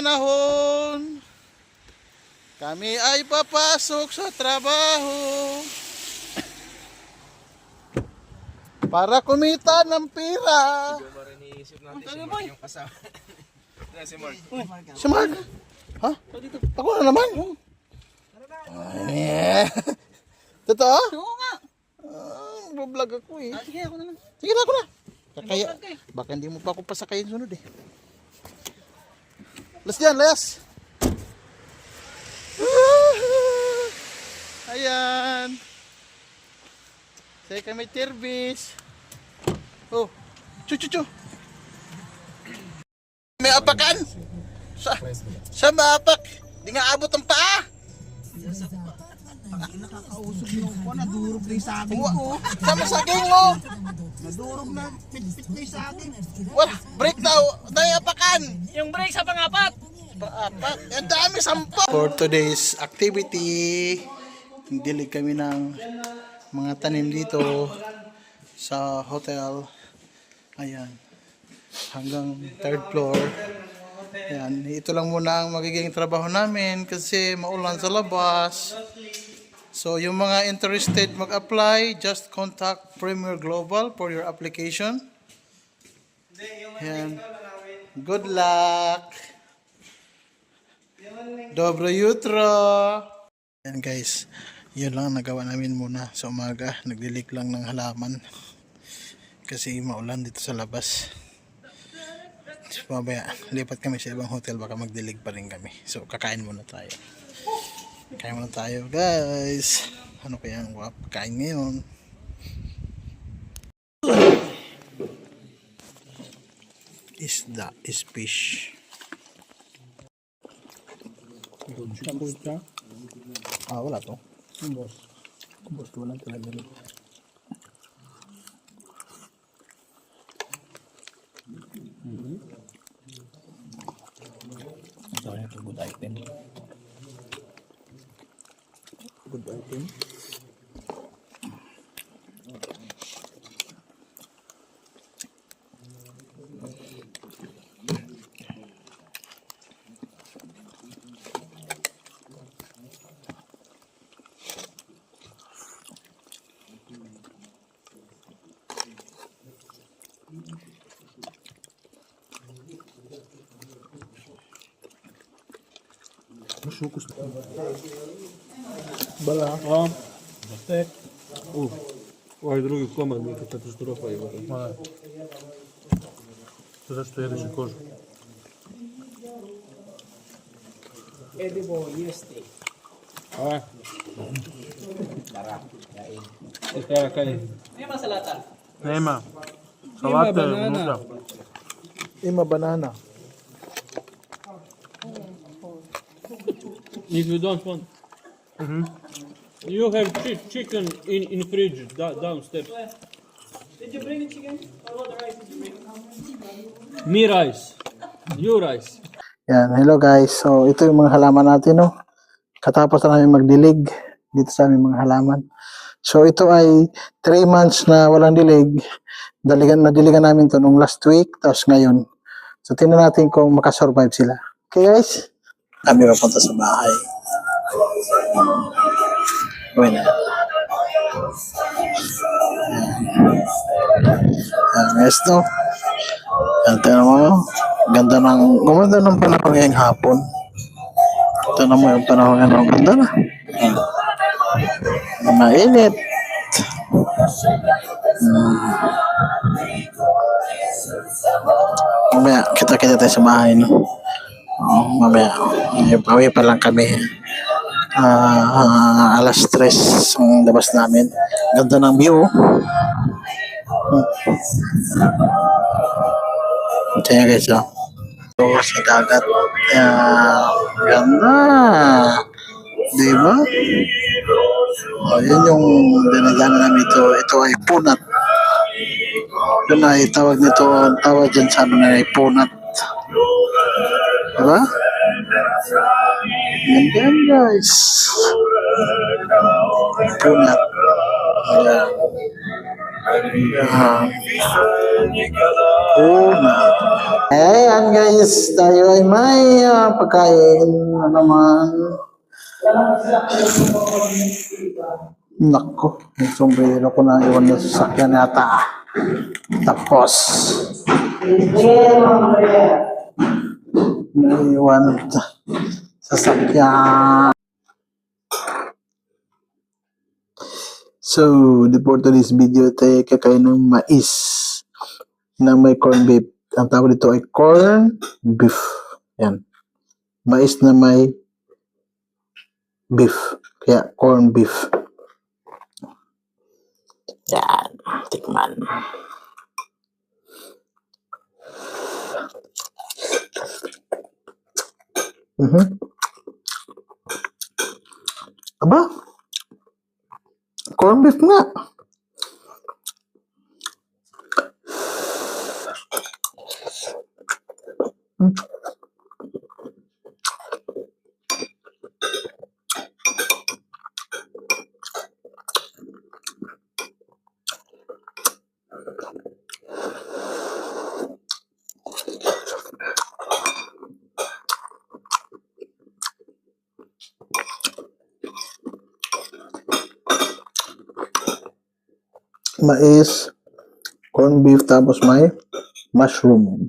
panahon, kami ay papasok sa trabaho para kumita ng pera. Si Mark? Ha? Ako na naman? Ay, totoo? Oo nga. Vlog ako eh. Sige, ako na lang. Sige na, ako na. Kaya, baka hindi mo pa ako pasakayin sunod eh. Las dyan, las. Ayan. Saya kami terbis. Oh, chu. May apakan? Sa maapak. Di nga abot ang paa. Nakakausog mo ko, nadurog na yung saging ko. Sama saging mo. Nadurog na, pit-pit na yung saging. Wala, break daw. Tayo apakan. Yung break sa pangapat. Paapat. Ang dami, sampo. For today's activity, dilig kami ng mga tanim dito sa hotel. Ayan. Hanggang third floor. Ayan. Ito lang muna ang magiging trabaho namin kasi maulan sa labas. So, yung mga interested mag-apply, just contact Premier Global for your application. Ayan. Good luck! Dobro jutro! Ayan guys, yun lang ang nagawa namin muna sa umaga. Naglilik lang ng halaman kasi maulan dito sa labas. So, mamaya, lipat kami sa ibang hotel, baka magdilig pa rin kami. So, kakain muna tayo. Kain muna tayo guys. Ano kaya ang kain ngayon? Isda is fish. Wala to. Boss wala talaga. So, ito good item. Good item. Sukus. Бала. Так. Ой, другий в команді катастрофа його. Це за що я лише кожу. Edible, yes, Espera, kain. May masalata. Нема. Салат внутрі. Ima banana. If you don't want, you have chicken in fridge downstairs. Did you bring the chicken? Or what rice did you bring? Me rice, you rice. Yan, hello guys. So, ito yung mga halaman natin, no? Katapos na namin magdilig dito sa aming mga halaman. So, ito ay 3 months na walang dilig. Nadiligan namin to nung last week, tapos ngayon. So, tingnan natin kung makasurvive sila. Okay guys? Kami papunta sa bahay. Uy na. Yan guys, no? Ganda ng panahon ngayong hapon. Tignan mo yung panahon ngayon. Ganda na. Mainit. Mamaya, kita-kita tayo sa bahay, no? Mamaya, pawi pa lang kami. Alas 3 ang labas namin. Ganda ng view. Kaya guys, sa dagat. Ganda. Diba? Yun yung dinadaanan namin ito. Ito ay punat. Yun ay tawag dyan sa amin ay punat. Diba? Yan guys. Punat. Ayan. Ayan guys, tayo ay may pagkain na naman. Nako, yung sombrero ko na iwan na sa sasakyan yata. Tapos, naiwan sa sasakyan. So, for today's video, tayo kakain ng mais na may corn beef. Ang tawag dito ay corn beef. Yan. Mais na may beef. Kaya corn beef. Yan. Tikman. Aba? Corn beef nga. Mais, corn beef, tapos may mushroom.